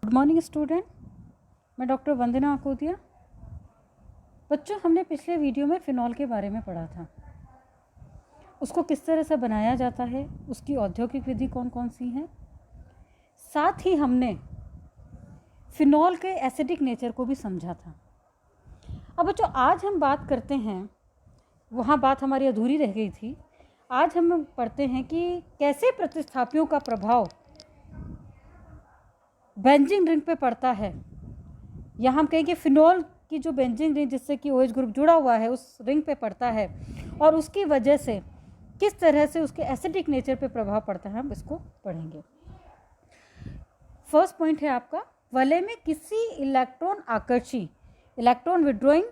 Good morning student, मैं doctor वंदना आकोदिया। बच्चों, हमने पिछले वीडियो में फिनॉल के बारे में पढ़ा था। उसको किस तरह से बनाया जाता है, उसकी औद्योगिक विधि कौन कौन सी हैं। साथ ही हमने फिनॉल के एसिडिक नेचर को भी समझा था। अब बच्चों, आज हम बात करते हैं, वहाँ बात हमारी अधूरी रह गई थी। आज हम पढ़ते हैं कि कैसे प्रतिस्थापियों का प्रभाव बेंजीन रिंग पे पड़ता है। यहाँ हम कहेंगे फिनॉल की जो बेंजीन रिंग जिससे कि OH ग्रुप जुड़ा हुआ है उस रिंग पे पड़ता है और उसकी वजह से किस तरह से उसके एसिडिक नेचर पे प्रभाव पड़ता है, हम इसको पढ़ेंगे। फर्स्ट पॉइंट है आपका, वलय में किसी इलेक्ट्रॉन आकर्षी, इलेक्ट्रॉन विड्रॉइंग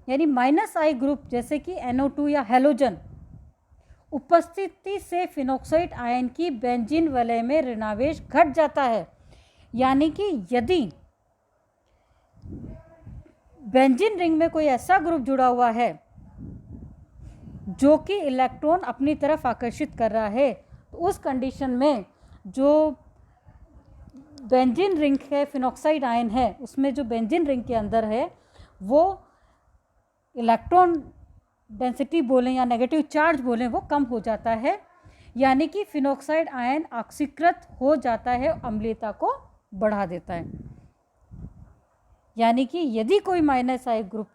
यानी -I ग्रुप जैसे कि NO2 या हेलोजन उपस्थिति से फिनॉक्साइड आयन की बेंजीन वलय में ऋणावेश घट जाता है। यानी कि यदि बेंजीन रिंग में कोई ऐसा ग्रुप जुड़ा हुआ है जो कि इलेक्ट्रॉन अपनी तरफ आकर्षित कर रहा है, तो उस कंडीशन में जो बेंजीन रिंग है, फिनॉक्साइड आयन है, उसमें जो बेंजीन रिंग के अंदर है वो इलेक्ट्रॉन डेंसिटी बोलें या नेगेटिव चार्ज बोलें, वो कम हो जाता है। यानी कि फिनॉक्साइड आयन ऑक्सीकृत हो जाता है, अम्लीयता को बढ़ा देता है। यानी कि यदि कोई -I ग्रुप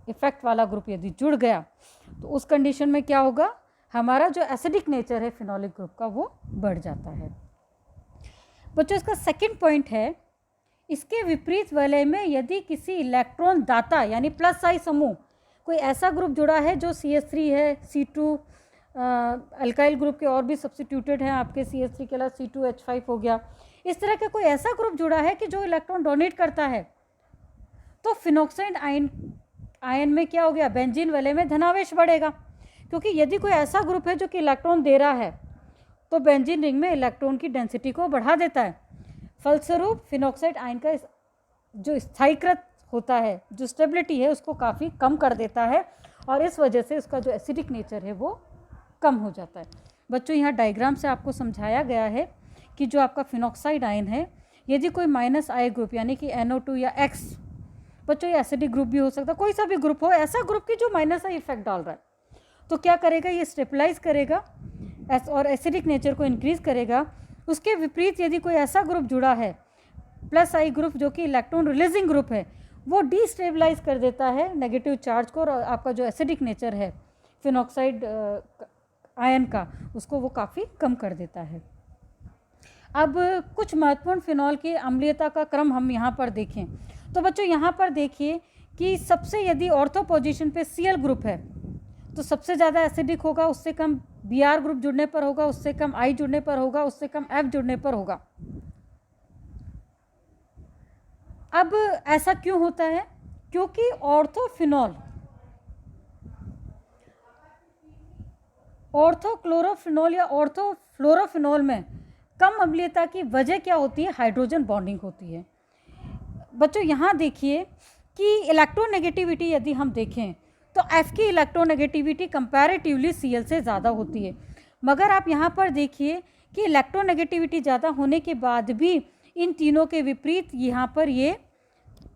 इफेक्ट वाला ग्रुप यदि जुड़ गया तो उस कंडीशन में क्या होगा, हमारा जो एसिडिक नेचर है फिनॉलिक ग्रुप का वो बढ़ जाता है। बच्चों, इसका सेकंड पॉइंट है, इसके विपरीत वलय में यदि किसी इलेक्ट्रॉन दाता यानी +I समूह कोई ऐसा ग्रुप जुड़ा है जो CH3 है, C2 अल्काइल ग्रुप के और भी सब्स्टिट्यूटेड हैं आपके, CH3 के अलावा C2H5 हो गया, इस तरह का कोई ऐसा ग्रुप जुड़ा है कि जो इलेक्ट्रॉन डोनेट करता है, तो फिनॉक्साइड आयन में क्या हो गया, बेंजीन वलय में धनावेश बढ़ेगा। क्योंकि यदि कोई ऐसा ग्रुप है जो कि इलेक्ट्रॉन दे रहा है तो बेंजीन रिंग में इलेक्ट्रॉन की डेंसिटी को बढ़ा देता है। फलस्वरूप फिनॉक्साइड आयन का जो स्थायीकृत होता है, जो स्टेबिलिटी है, उसको काफ़ी कम कर देता है और इस वजह से उसका जो एसिडिक नेचर है वो कम हो जाता है। बच्चों, यहाँ डायग्राम से आपको समझाया गया है कि जो आपका फिनॉक्साइड आयन है, यदि कोई -I ग्रुप यानी कि NO2 या X, बच्चों ये एसिडिक ग्रुप भी हो सकता है, कोई सा भी ग्रुप हो, ऐसा ग्रुप की जो -I इफेक्ट डाल रहा है, तो क्या करेगा, ये स्टेबलाइज करेगा और एसिडिक नेचर को इंक्रीज करेगा। उसके विपरीत यदि कोई ऐसा ग्रुप जुड़ा है +I ग्रुप जो कि इलेक्ट्रॉन रिलीजिंग ग्रुप है, वो डिस्टेबलाइज कर देता है नेगेटिव चार्ज को और आपका जो एसिडिक नेचर है फिनॉक्साइड आयन का, उसको वो काफ़ी कम कर देता है। अब कुछ महत्वपूर्ण फिनॉल की अम्लीयता का क्रम हम यहाँ पर देखें तो बच्चों, यहाँ पर देखिए कि सबसे यदि ऑर्थो पोजीशन पे Cl ग्रुप है तो सबसे ज़्यादा एसिडिक होगा, उससे कम Br ग्रुप जुड़ने पर होगा, उससे कम I जुड़ने पर होगा, उससे कम F जुड़ने पर होगा। अब ऐसा क्यों होता है, क्योंकि ऑर्थोक्लोरोफिनॉल या ऑर्थोफ्लोरोफिनॉल में कम अम्लीयता की वजह क्या होती है, हाइड्रोजन बॉन्डिंग होती है। बच्चों, यहाँ देखिए कि इलेक्ट्रोनेगेटिविटी यदि हम देखें तो F की इलेक्ट्रोनेगेटिविटी कंपैरेटिवली Cl से ज़्यादा होती है, मगर आप यहाँ पर देखिए कि इलेक्ट्रोनेगेटिविटी ज़्यादा होने के बाद भी इन तीनों के विपरीत यहाँ पर ये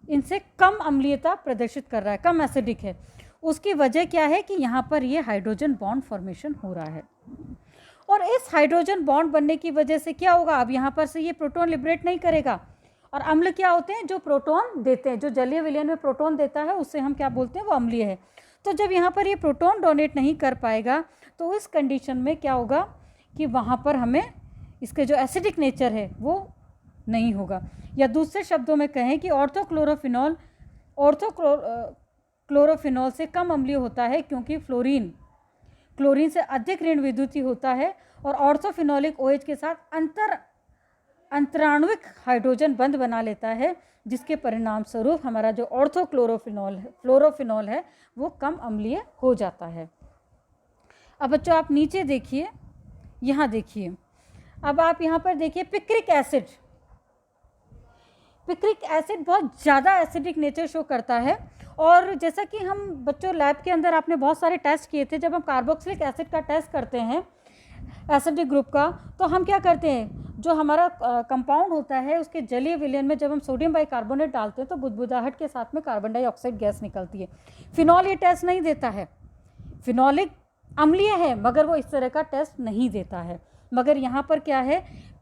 इनसे कम अम्लीयता प्रदर्शित कर रहा है, कम एसिडिक है। उसकी वजह क्या है कि यहाँ पर ये हाइड्रोजन बॉन्ड फॉर्मेशन हो रहा है और इस हाइड्रोजन बॉन्ड बनने की वजह से क्या होगा, अब यहाँ पर से ये प्रोटॉन लिबरेट नहीं करेगा और अम्ल क्या होते हैं, जो प्रोटॉन देते हैं, जो जलीय विलयन में प्रोटॉन देता है उससे हम क्या बोलते हैं, वो अम्लीय है। तो जब यहाँ पर ये प्रोटॉन डोनेट नहीं कर पाएगा तो इस कंडीशन में क्या होगा कि वहाँ पर हमें इसके जो एसिडिक नेचर है वो नहीं होगा। या दूसरे शब्दों में कहें कि ऑर्थोक्लोरोफिनॉल से कम अम्लीय होता है क्योंकि क्लोरीन से अधिक ऋण विद्युतीय होता है और ऑर्थोफिनॉलिक OH के साथ अंतराण्विक हाइड्रोजन बंध बना लेता है, जिसके परिणाम स्वरूप हमारा जो फ्लोरोफिनॉल है वो कम अम्लीय हो जाता है। अब बच्चों, आप नीचे देखिए, यहाँ देखिए, अब आप यहाँ पर देखिए पिक्रिक एसिड बहुत ज़्यादा एसिडिक नेचर शो करता है और जैसा कि हम बच्चों लैब के अंदर आपने बहुत सारे टेस्ट किए थे, जब हम कार्बोक्सिलिक एसिड का टेस्ट करते हैं एसिडिक ग्रुप का, तो हम क्या करते हैं, जो हमारा कंपाउंड होता है उसके जलीय विलयन में जब हम सोडियम बाइकार्बोनेट डालते हैं तो बुदबुदाहट के साथ में कार्बन डाइऑक्साइड गैस निकलती है। फिनॉल ये टेस्ट नहीं देता है, फिनॉलिक अम्लीय है मगर वो इस तरह का टेस्ट नहीं देता है। मगर यहाँ पर क्या है,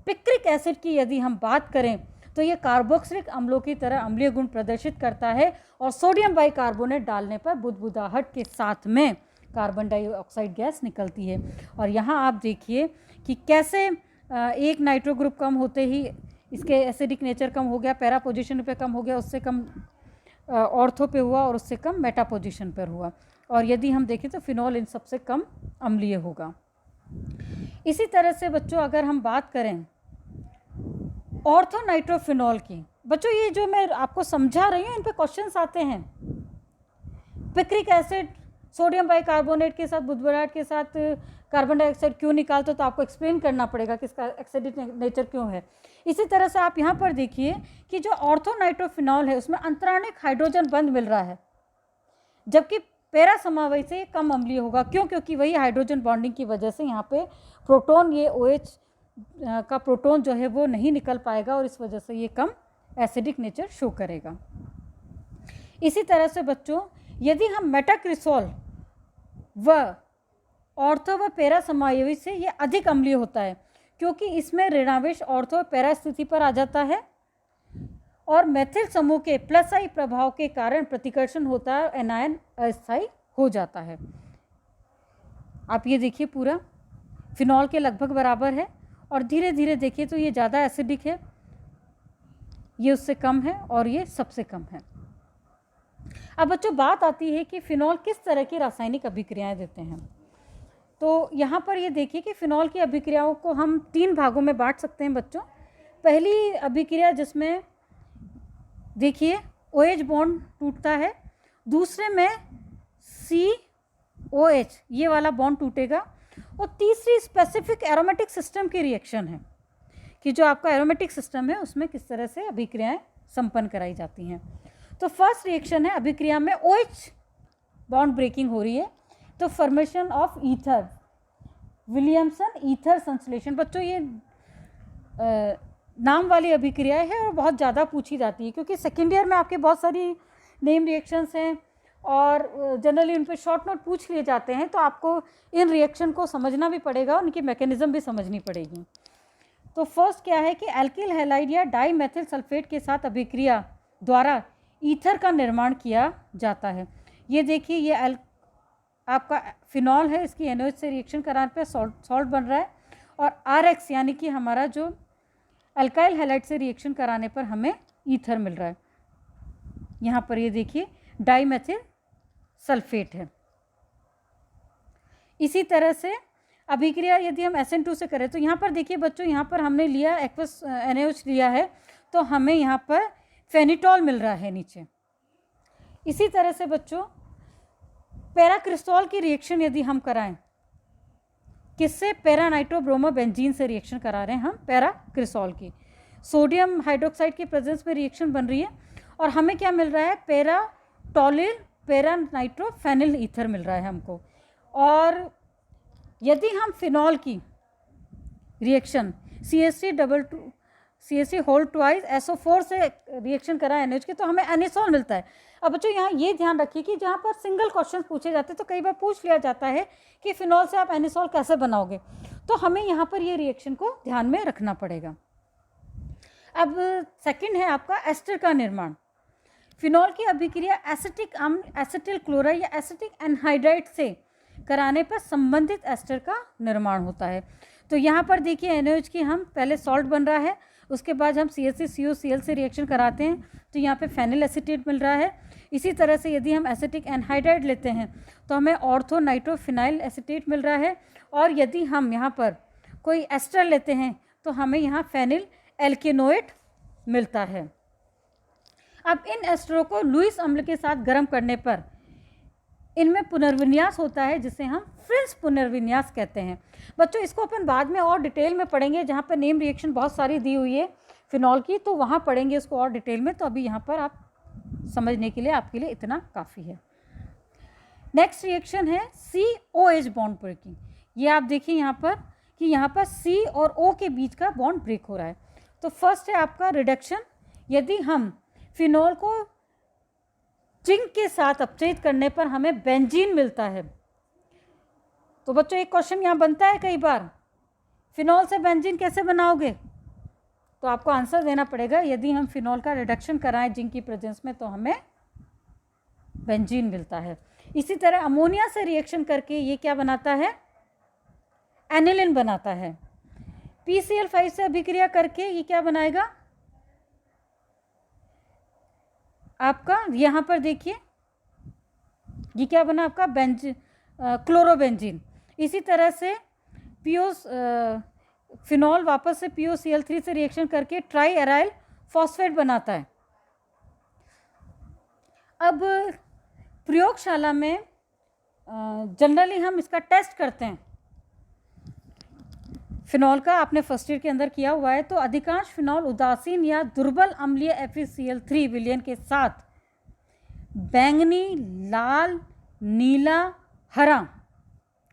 पिक्रिक एसिड की यदि हम बात करें तो ये कार्बोक्सिलिक अम्लों की तरह अम्लीय गुण प्रदर्शित करता है और सोडियम बाइकार्बोनेट डालने पर बुदबुदाहट के साथ में कार्बन डाइऑक्साइड गैस निकलती है। और यहाँ आप देखिए कि कैसे एक नाइट्रो ग्रुप कम होते ही इसके एसिडिक नेचर कम हो गया, पैरा पोजीशन पे कम हो गया, उससे कम ऑर्थो पे हुआ और उससे कम मेटा पोजीशन पर हुआ। और यदि हम देखें तो फिनॉल इन सबसे कम अम्लीय होगा। इसी तरह से बच्चों अगर हम बात करें ऑर्थो नाइट्रोफिनॉल की, बच्चों ये जो मैं आपको समझा रही हूँ इन पे क्वेश्चंस आते हैं। पिक्रिक एसिड सोडियम बाइकार्बोनेट के साथ बुदबुदाहट के साथ कार्बन डाइऑक्साइड क्यों निकालते हो तो आपको एक्सप्लेन करना पड़ेगा कि इसका एसिडिक नेचर क्यों है। इसी तरह से आप यहाँ पर देखिए कि जो ऑर्थो नाइट्रोफिनॉल है उसमें अंतराणिक हाइड्रोजन बंध मिल रहा है, जबकि पैरा समावयी से कम अम्लीय होगा। क्यों? क्योंकि वही हाइड्रोजन बॉन्डिंग की वजह से यहाँ पे प्रोटॉन, ये OH का प्रोटॉन जो है वो नहीं निकल पाएगा और इस वजह से ये कम एसिडिक नेचर शो करेगा। इसी तरह से बच्चों यदि हम मेटाक्रिसोल व ऑर्थो व पैरा समावयी से ये अधिक अम्लीय होता है क्योंकि इसमें ऋणावेश ऑर्थो व पैरा स्थिति पर आ जाता है और मेथिल समूह के प्लस आई प्रभाव के कारण प्रतिकर्षण होता है, एनायन अस्थायी हो जाता है। आप ये देखिए पूरा फिनॉल के लगभग बराबर है और धीरे धीरे देखिए तो ये ज़्यादा एसिडिक है, ये उससे कम है और ये सबसे कम है। अब बच्चों बात आती है कि फिनॉल किस तरह की रासायनिक अभिक्रियाएं देते हैं। तो यहाँ पर ये देखिए कि फिनॉल की अभिक्रियाओं को हम 3 भागों में बांट सकते हैं बच्चों। पहली अभिक्रिया जिसमें देखिए OH बॉन्ड टूटता है, दूसरे में COH ये वाला बॉन्ड टूटेगा और तीसरी स्पेसिफिक एरोमेटिक सिस्टम की रिएक्शन है कि जो आपका एरोमेटिक सिस्टम है उसमें किस तरह से अभिक्रियाएं संपन्न कराई जाती हैं। तो फर्स्ट रिएक्शन है अभिक्रिया में OH बॉन्ड ब्रेकिंग हो रही है तो formation of ether, Williamson ether संश्लेषण। बच्चों ये नाम वाली अभिक्रिया है और बहुत ज़्यादा पूछी जाती है क्योंकि सेकेंड ईयर में आपके बहुत सारी नेम रिएक्शंस हैं और जनरली उन पर शॉर्ट नोट पूछ लिए जाते हैं, तो आपको इन रिएक्शन को समझना भी पड़ेगा, उनकी मैकेनिज्म भी समझनी पड़ेगी। तो फर्स्ट क्या है कि एल्किल हैलाइड या डाई मेथिल सल्फेट के साथ अभिक्रिया द्वारा ईथर का निर्माण किया जाता है। ये देखिए ये आपका फिनॉल है, इसकी NOH से रिएक्शन कराने पर सॉल्ट बन रहा है और RX यानी कि हमारा जो अल्काइल हैलाइड से रिएक्शन कराने पर हमें ईथर मिल रहा है। यहाँ पर ये देखिए डाई मेथिल सल्फेट है। इसी तरह से अभिक्रिया यदि हम SN2 से करें तो यहाँ पर देखिए बच्चों, यहाँ पर हमने लिया एक्वस NaOH लिया है तो हमें यहाँ पर फेनिटॉल मिल रहा है नीचे। इसी तरह से बच्चों पैराक्रिस्टॉल की रिएक्शन यदि हम कराएं, किससे? पैरा नाइट्रोब्रोमो बेंजीन से रिएक्शन करा रहे हैं हम पैराक्रिस्टॉल की। सोडियम हाइड्रोक्साइड की प्रेजेंस में रिएक्शन बन रही है और हमें क्या मिल रहा है? पैराटोलिल पैरा नाइट्रोफेनिल ईथर मिल रहा है हमको। और यदि हम फिनॉल की रिएक्शन CH3 SO4 से रिएक्शन करा NH की तो हमें एनिसॉल मिलता है। अब बच्चों यहाँ ये ध्यान रखिए कि जहाँ पर सिंगल क्वेश्चन पूछे जाते हैं तो कई बार पूछ लिया जाता है कि फिनॉल से आप एनिसॉल कैसे बनाओगे, तो हमें यहाँ पर ये रिएक्शन को ध्यान में रखना पड़ेगा। अब सेकंड है आपका एस्टर का निर्माण। फिनॉल की अभिक्रिया एसिटिक अम्ल, एसिटिल क्लोराइड या एसिटिक एनहाइड्राइड से कराने पर संबंधित एस्टर का निर्माण होता है। तो यहाँ पर देखिए NaOH की हम पहले सॉल्ट बन रहा है, उसके बाद हम CH3COCl से रिएक्शन कराते हैं तो यहाँ पे फेनिल एसीटेट मिल रहा है। इसी तरह से यदि हम एसिटिक एनहाइड्राइड लेते हैं तो हमें ऑर्थो नाइट्रोफिनाइल एसीटेट मिल रहा है और यदि हम यहाँ पर कोई एस्टर लेते हैं तो हमें यहाँ फेनिल एल्केनोएट मिलता है। अब इन एस्टरों को लुईस अम्ल के साथ गर्म करने पर इनमें पुनर्विन्यास होता है जिसे हम फ्रिंज पुनर्विन्यास कहते हैं। बच्चों इसको अपन बाद में और डिटेल में पढ़ेंगे, जहाँ पर नेम रिएक्शन बहुत सारी दी हुई है फिनॉल की, तो वहाँ पढ़ेंगे इसको और डिटेल में। तो अभी यहाँ पर आप समझने के लिए आपके लिए इतना काफ़ी है। नेक्स्ट रिएक्शन है COH बॉन्ड ब्रेकिंग। ये आप देखिए यहाँ पर कि यहाँ पर C और O के बीच का बॉन्ड ब्रेक हो रहा है। तो फर्स्ट है आपका रिडक्शन। यदि हम फिनॉल को जिंक के साथ अपचयित करने पर हमें बेंजीन मिलता है। तो बच्चों एक क्वेश्चन यहाँ बनता है कई बार, फिनॉल से बेंजीन कैसे बनाओगे? तो आपको आंसर देना पड़ेगा, यदि हम फिनॉल का रिडक्शन कराएं जिंक की प्रेजेंस में तो हमें बेंजीन मिलता है। इसी तरह अमोनिया से रिएक्शन करके ये क्या बनाता है? एनिलिन बनाता है। PCl5 से अभिक्रिया करके ये क्या बनाएगा? आपका यहाँ पर देखिए ये क्या बना आपका? क्लोरोबेंजीन। इसी तरह से फिनॉल वापस से POCl3 से रिएक्शन करके ट्राई एराइल फॉस्फेट बनाता है। अब प्रयोगशाला में जनरली हम इसका टेस्ट करते हैं फिनॉल का, आपने फर्स्ट ईयर के अंदर किया हुआ है। तो अधिकांश फिनॉल उदासीन या दुर्बल अम्लीय FeCl3 विलयन के साथ बैंगनी, लाल, नीला, हरा,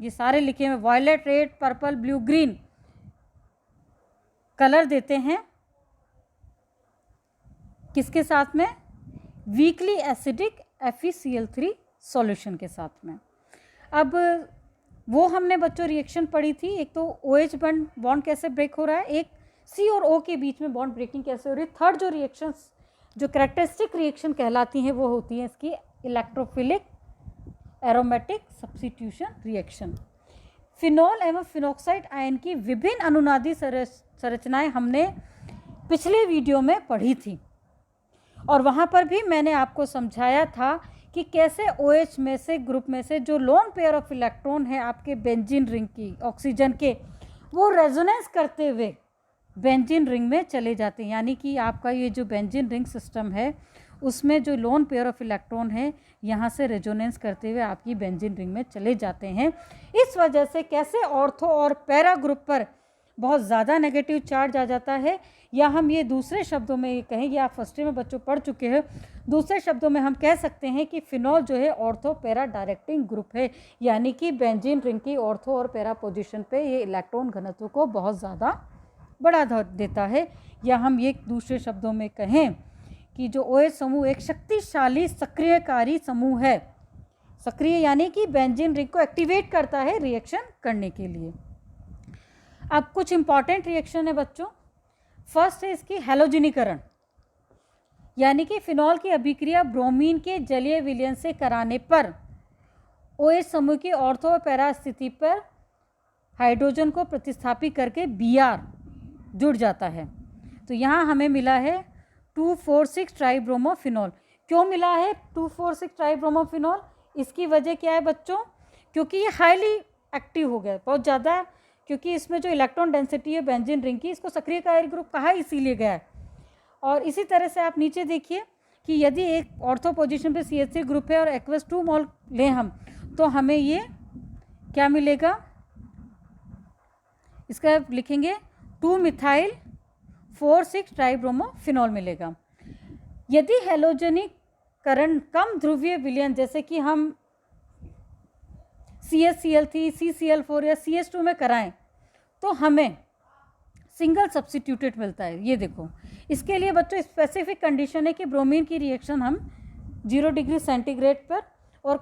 ये सारे लिखे हुए violet, red, purple, blue, green colour देते हैं। किसके साथ में? वीकली एसिडिक FeCl3 सॉल्यूशन के साथ में। अब वो हमने बच्चों रिएक्शन पढ़ी थी, एक तो OH बॉन्ड कैसे ब्रेक हो रहा है, एक C और O के बीच में बॉन्ड ब्रेकिंग कैसे हो रही है। थर्ड जो रिएक्शंस जो कैरेक्टरिस्टिक रिएक्शन कहलाती हैं वो होती है इसकी electrophilic aromatic substitution reaction. Phenol एवं फिनॉक्साइड आयन की विभिन्न अनुनादी संरचनाएं हमने पिछले वीडियो में पढ़ी थी और वहाँ पर भी मैंने आपको समझाया था कि कैसे OH में से ग्रुप में से जो लोन पेयर ऑफ इलेक्ट्रॉन है आपके बेंजीन रिंग की ऑक्सीजन के, वो रेजोनेंस करते हुए बेंजीन रिंग में चले जाते हैं। यानी कि आपका ये जो बेंजीन रिंग सिस्टम है उसमें जो लोन पेयर ऑफ इलेक्ट्रॉन है यहाँ से रेजोनेंस करते हुए आपकी बेंजीन रिंग में चले जाते हैं। इस वजह से कैसे ऑर्थो और पैरा ग्रुप पर बहुत ज़्यादा नेगेटिव चार्ज आ जाता है, या हम ये दूसरे शब्दों में कहें, ये आप फर्स्ट ईयर में बच्चों पढ़ चुके हैं, दूसरे शब्दों में हम कह सकते हैं कि फिनॉल जो है ऑर्थो पैरा डायरेक्टिंग ग्रुप है। यानी कि बेंजीन रिंग की ऑर्थो और पैरा पोजीशन पे ये इलेक्ट्रॉन घनत्व को बहुत ज़्यादा बढ़ा देता है। या हम ये दूसरे शब्दों में कहें कि जो OH समूह एक शक्तिशाली सक्रियकारी समूह है। सक्रिय यानी कि बेंजीन रिंग को एक्टिवेट करता है रिएक्शन करने के लिए। अब कुछ इंपॉर्टेंट रिएक्शन है बच्चों। फर्स्ट है इसकी हैलोजनीकरण, यानी कि फिनॉल की अभिक्रिया ब्रोमीन के जलीय विलयन से कराने पर OH समूह की ऑर्थो और पैरा स्थिति पर हाइड्रोजन को प्रतिस्थापित करके Br जुड़ जाता है। तो यहाँ हमें मिला है 2,4,6 ट्राइब्रोमोफिनॉल। क्यों मिला है 2,4,6 ट्राइब्रोमोफिनॉल? इसकी वजह क्या है बच्चों? क्योंकि ये हाईली एक्टिव हो गया, बहुत ज़्यादा, क्योंकि इसमें जो इलेक्ट्रॉन डेंसिटी है बेंजीन रिंग की, इसको सक्रियकारी ग्रुप कहा इसीलिए गया है। और इसी तरह से आप नीचे देखिए कि यदि एक ऑर्थो पोजीशन पे CH3 ग्रुप है और एक्वस 2 मोल लें हम, तो हमें ये क्या मिलेगा? इसका लिखेंगे 2-मिथाइल-4,6 ट्राइब्रोमोफिनॉल मिलेगा। यदि हैलोजनीकरण कम ध्रुवीय विलयन जैसे कि हम CH-Cl3, CCl4 या CH2 में कराएं तो हमें सिंगल सब्स्टिट्यूटेड मिलता है। ये देखो, इसके लिए बच्चों स्पेसिफिक कंडीशन है कि ब्रोमीन की रिएक्शन हम 0 डिग्री सेंटीग्रेड पर और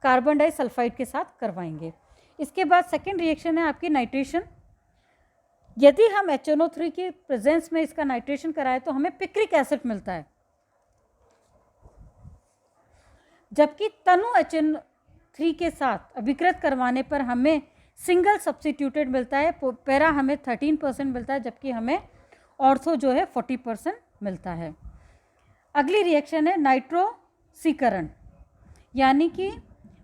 कार्बन डाइसल्फाइड के साथ करवाएंगे। इसके बाद सेकेंड रिएक्शन है आपकी नाइट्रेशन। यदि हम HNO3 की प्रेजेंस में इसका नाइट्रेशन कराएं तो हमें पिक्रिक एसिड मिलता है, जबकि तनु HN3 के साथ अभिकृत करवाने पर हमें सिंगल सब्स्टिट्यूटेड मिलता है। पैरा हमें 13% मिलता है, जबकि हमें ऑर्थो जो है 40% मिलता है। अगली रिएक्शन है नाइट्रोसीकरण, यानी कि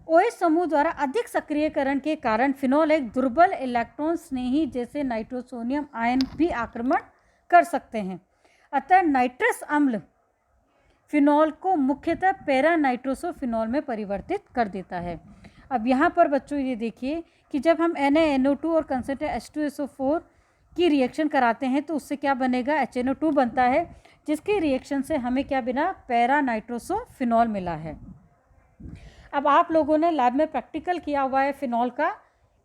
OH समूह द्वारा अधिक सक्रियकरण के कारण फिनॉल एक दुर्बल इलेक्ट्रॉन स्नेही जैसे नाइट्रोसोनियम आयन भी आक्रमण कर सकते हैं। अतः नाइट्रस अम्ल फिनॉल को मुख्यतः पैरा नाइट्रोसोफिनॉल में परिवर्तित कर देता है। अब यहाँ पर बच्चों ये देखिए कि जब हम NaNO2 और कंसंट्रेट H2SO4 की रिएक्शन कराते हैं तो उससे क्या बनेगा? HNO2 बनता है, जिसकी रिएक्शन से हमें क्या बना? पैरा नाइट्रोसोफिनॉल मिला है। अब आप लोगों ने लैब में प्रैक्टिकल किया हुआ है फिनॉल का,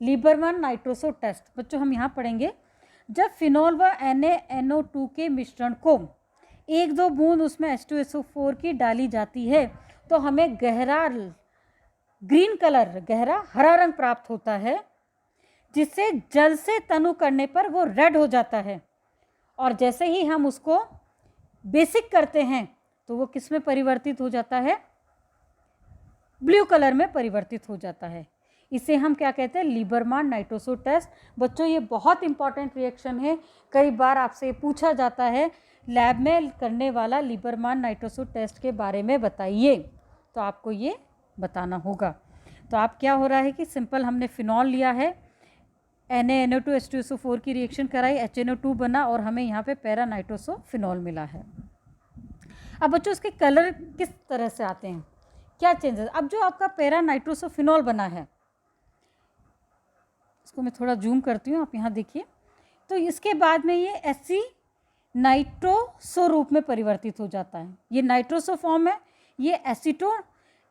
लीबरमैन नाइट्रोसो टेस्ट। बच्चों हम यहाँ पढ़ेंगे, जब फिनॉल व NaNO2 के मिश्रण को 1-2 बूंद उसमें H2SO4 की डाली जाती है तो हमें गहरा ग्रीन कलर, गहरा हरा रंग प्राप्त होता है, जिससे जल से तनु करने पर वो रेड हो जाता है। और जैसे ही हम उसको बेसिक करते हैं तो वो किस में परिवर्तित हो जाता है? ब्लू कलर में परिवर्तित हो जाता है। इसे हम क्या कहते हैं? Liebermann nitroso test. बच्चों ये बहुत इंपॉर्टेंट रिएक्शन है, कई बार आपसे पूछा जाता है लैब में करने वाला लीबरमैन नाइट्रोसो टेस्ट के बारे में बताइए, तो आपको ये बताना होगा। तो आप क्या हो रहा है कि सिंपल हमने फिनॉल लिया है, NaNO2 H2SO4 की रिएक्शन कराई, HNO2 बना और हमें यहाँ पे पैरा नाइट्रोसो फिनॉल मिला है। अब बच्चों इसके कलर किस तरह से आते हैं, क्या चेंजेस? अब जो आपका पैरा नाइट्रोसो फिनॉल बना है, इसको मैं थोड़ा जूम करती हूँ, आप यहाँ देखिए, तो इसके बाद में ये एसी नाइट्रोसो रूप में परिवर्तित हो जाता है। ये नाइट्रोसो फॉर्म है, ये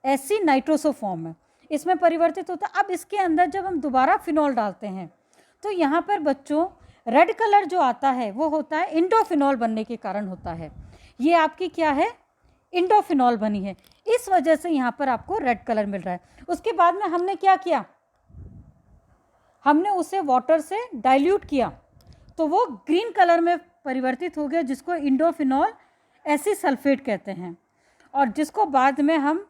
एसी नाइट्रोसो फॉर्म है, इसमें परिवर्तित होता है। अब इसके अंदर जब हम दोबारा फिनॉल डालते हैं तो यहाँ पर बच्चों रेड कलर जो आता है वो होता है इंडोफिनॉल बनने के कारण होता है। ये आपकी क्या है? इंडोफिनॉल बनी है, इस वजह से यहाँ पर आपको रेड कलर मिल रहा है। उसके बाद में हमने क्या किया? हमने उसे वाटर से डाइल्यूट किया तो वो ग्रीन कलर में परिवर्तित हो गया, जिसको इंडोफिनॉल एसिड सल्फेट कहते हैं, और जिसको बाद में हम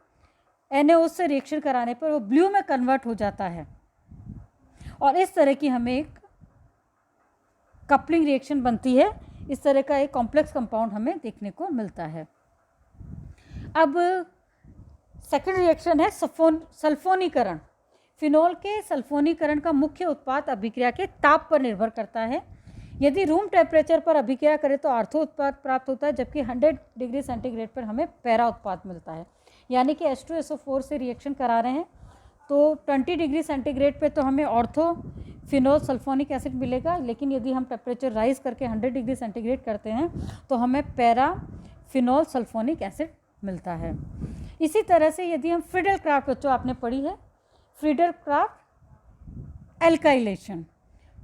NaO से रिएक्शन कराने पर वो ब्लू में कन्वर्ट हो जाता है। और इस तरह की हमें एक कपलिंग रिएक्शन बनती है, इस तरह का एक कॉम्प्लेक्स कंपाउंड हमें देखने को मिलता है। अब सेकंड रिएक्शन है सल्फोनीकरण। फिनॉल के सल्फोनीकरण का मुख्य उत्पाद अभिक्रिया के ताप पर निर्भर करता है। यदि रूम टेम्परेचर पर अभिक्रिया करें तो आर्थो उत्पाद प्राप्त होता है, जबकि 100 डिग्री सेंटीग्रेड पर हमें पैरा उत्पाद मिलता है। यानी कि H2SO4 से रिएक्शन करा रहे हैं तो 20 डिग्री सेंटीग्रेड पे तो हमें ऑर्थो फिनोल सल्फोनिक एसिड मिलेगा, लेकिन यदि हम टेम्परेचर राइज करके 100 डिग्री सेंटीग्रेड करते हैं तो हमें पैरा फिनोल सल्फोनिक एसिड मिलता है। इसी तरह से यदि हम फ्रीडल क्राफ्ट, बच्चों आपने पढ़ी है फ्रीडल क्राफ्ट एल्काइलेशन,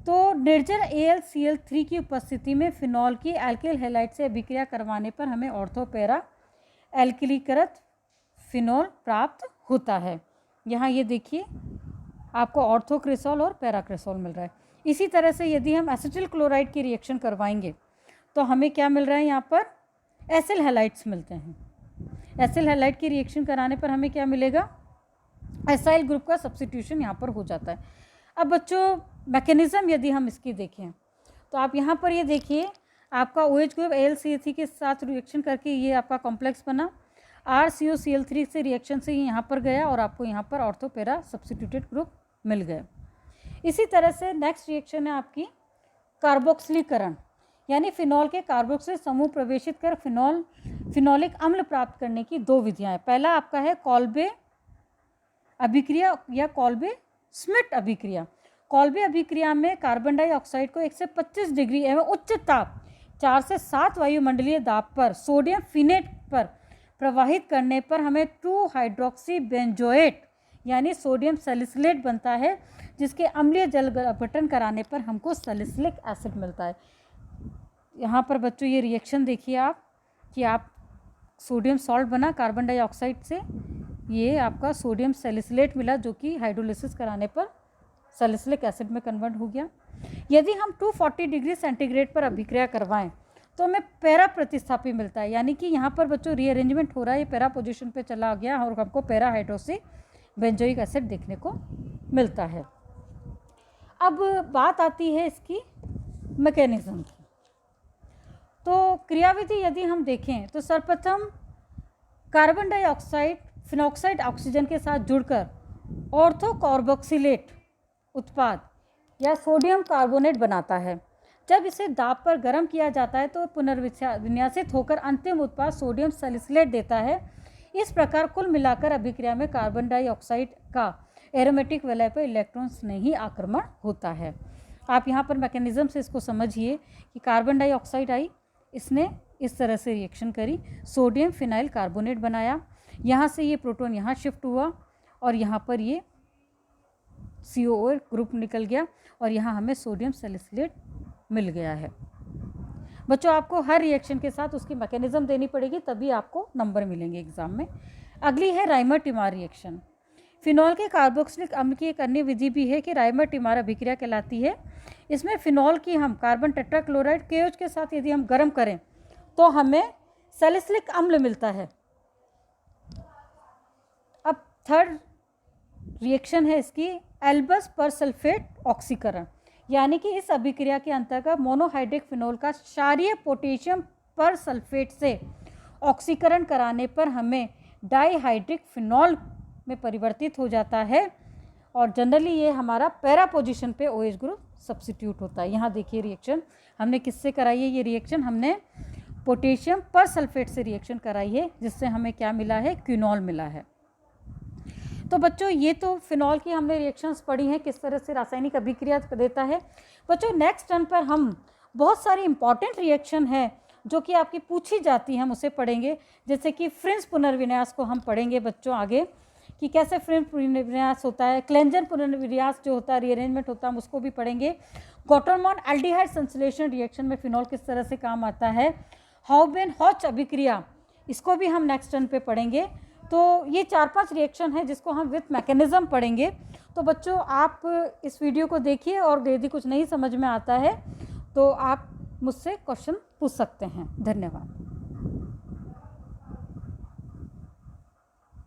तो निर्जल AlCl3 की उपस्थिति में फिनॉल की एल्किल हैलाइड से अभिक्रिया करवाने पर हमें ऑर्थो पैरा एल्किलीकृत फिनॉल प्राप्त होता है। यहाँ ये देखिए आपको ऑर्थोक्रिसॉल और पैराक्रिसॉल मिल रहा है। इसी तरह से यदि हम एसिटिल क्लोराइड की रिएक्शन करवाएंगे तो हमें क्या मिल रहा है? यहाँ पर एसिल हैलाइड्स मिलते हैं। एसिल हैलाइड की रिएक्शन कराने पर हमें क्या मिलेगा? एसाइल ग्रुप का सब्स्टिट्यूशन यहाँ पर हो जाता है। अब बच्चों मैकेनिज्म यदि हम इसकी देखें तो आप यहाँ पर ये देखिए, आपका OH ग्रुप AlCl3 के साथ रिएक्शन करके ये आपका कॉम्प्लेक्स बना, RCOCl3 से रिएक्शन से यहाँ पर गया और आपको यहाँ पर ऑर्थोपेरा सब्स्टिट्यूटेड ग्रुप मिल गए। इसी तरह से नेक्स्ट रिएक्शन है आपकी कार्बोक्सिलीकरण, यानी फिनॉल के कार्बोक्सिल समूह प्रवेशित कर फिनॉलिक अम्ल प्राप्त करने की 2 विधियाँ हैं। पहला आपका है कॉल्बे अभिक्रिया या कॉल्बे स्मिट अभिक्रिया। कॉल्बे अभिक्रिया में कार्बन डाइऑक्साइड को 1 से 25 डिग्री एवं उच्च ताप 4 से 7 वायुमंडलीय दाब पर सोडियम फिनेट पर प्रवाहित करने पर हमें 2 हाइड्रोक्सी बेंजोएट यानी सोडियम सैलिसिलेट बनता है, जिसके अम्लीय जल अपघटन कराने पर हमको सैलिसिलिक एसिड मिलता है। यहाँ पर बच्चों ये रिएक्शन देखिए आप कि आप सोडियम सॉल्ट बना कार्बन डाइऑक्साइड से, ये आपका सोडियम सैलिसिलेट मिला जो कि हाइड्रोलिसिस कराने पर सैलिसिलिक एसिड में कन्वर्ट हो गया। यदि हम 240 डिग्री सेंटीग्रेड पर अभिक्रिया करवाएं तो हमें पैरा प्रतिस्थापी मिलता है, यानी कि यहाँ पर बच्चों रीअरेंजमेंट हो रहा है, ये पैरा पोजीशन पे चला गया और हमको पैरा हाइड्रोक्सी बेंजोइक एसिड देखने को मिलता है। अब बात आती है इसकी मैकेनिज्म की। तो क्रियाविधि यदि हम देखें तो सर्वप्रथम कार्बन डाइऑक्साइड फिनॉक्साइड ऑक्सीजन के साथ जुड़कर ऑर्थोकार्बोक्सिलेट उत्पाद या सोडियम कार्बोनेट बनाता है। जब इसे दाब पर गर्म किया जाता है तो पुनर्विन्यासित होकर अंतिम उत्पाद सोडियम सैलिसिलेट देता है। इस प्रकार कुल मिलाकर अभिक्रिया में कार्बन डाइऑक्साइड का एरोमेटिक वलय पर इलेक्ट्रॉन्स नहीं आक्रमण होता है। आप यहाँ पर मैकेनिज्म से इसको समझिए कि कार्बन डाइऑक्साइड आई, इसने इस तरह से रिएक्शन करी, सोडियम फिनाइल कार्बोनेट बनाया, यहाँ से ये प्रोटॉन यहाँ शिफ्ट हुआ और यहाँ पर ये COO ग्रुप निकल गया और यहाँ हमें सोडियम सैलिसिलेट मिल गया है। बच्चों आपको हर रिएक्शन के साथ उसकी मैकेनिज्म देनी पड़ेगी, तभी आपको नंबर मिलेंगे एग्जाम में। अगली है राइमर टिमार रिएक्शन। फिनॉल के कार्बोक्सिलिक अम्ल की एक अन्य विधि भी है कि राइमर टिमार अभिक्रिया कहलाती है। इसमें फिनॉल की हम कार्बन टेट्राक्लोराइड KOH के साथ यदि हम गर्म करें तो हमें सैलिसिलिक अम्ल मिलता है। अब थर्ड रिएक्शन है इसकी एल्बस परसल्फेट ऑक्सीकरण, यानी कि इस अभिक्रिया के अंतर्गत मोनोहाइड्रिक फिनॉल का क्षारीय पोटेशियम परसल्फेट से ऑक्सीकरण कराने पर हमें डाइहाइड्रिक फिनॉल में परिवर्तित हो जाता है और जनरली ये हमारा पैरा पोजीशन पे OH ग्रुप सब्स्टिट्यूट होता है। यहाँ देखिए रिएक्शन हमने किससे कराई है, ये रिएक्शन हमने पोटेशियम परसल्फेट से रिएक्शन कराई है, जिससे हमें क्या मिला है, क्विनॉल मिला है। तो बच्चों ये तो फिनॉल की हमने रिएक्शंस पढ़ी हैं, किस तरह से रासायनिक अभिक्रिया देता है। बच्चों नेक्स्ट टर्न पर हम बहुत सारी इंपॉर्टेंट रिएक्शन है जो कि आपकी पूछी जाती हैं, हम उसे पढ़ेंगे। जैसे कि फ्रिंज पुनर्विन्यास को हम पढ़ेंगे बच्चों आगे, कि कैसे फ्रिंज पुनर्विन्यास होता है। क्लेंजन पुनर्विन्यास जो होता है, रीअरेंजमेंट होता है, हम उसको भी पढ़ेंगे। गॉटरमॉन एल्डिहाइड संश्लेषण रिएक्शन में फिनॉल किस तरह से काम आता है। हाउबेन हॉच अभिक्रिया, इसको भी हम नेक्स्ट टर्न पे पढ़ेंगे। तो ये 4-5 रिएक्शन है जिसको हम विथ मैकेनिज्म पढ़ेंगे। तो बच्चों आप इस वीडियो को देखिए और यदि कुछ नहीं समझ में आता है तो आप मुझसे क्वेश्चन पूछ सकते हैं। धन्यवाद।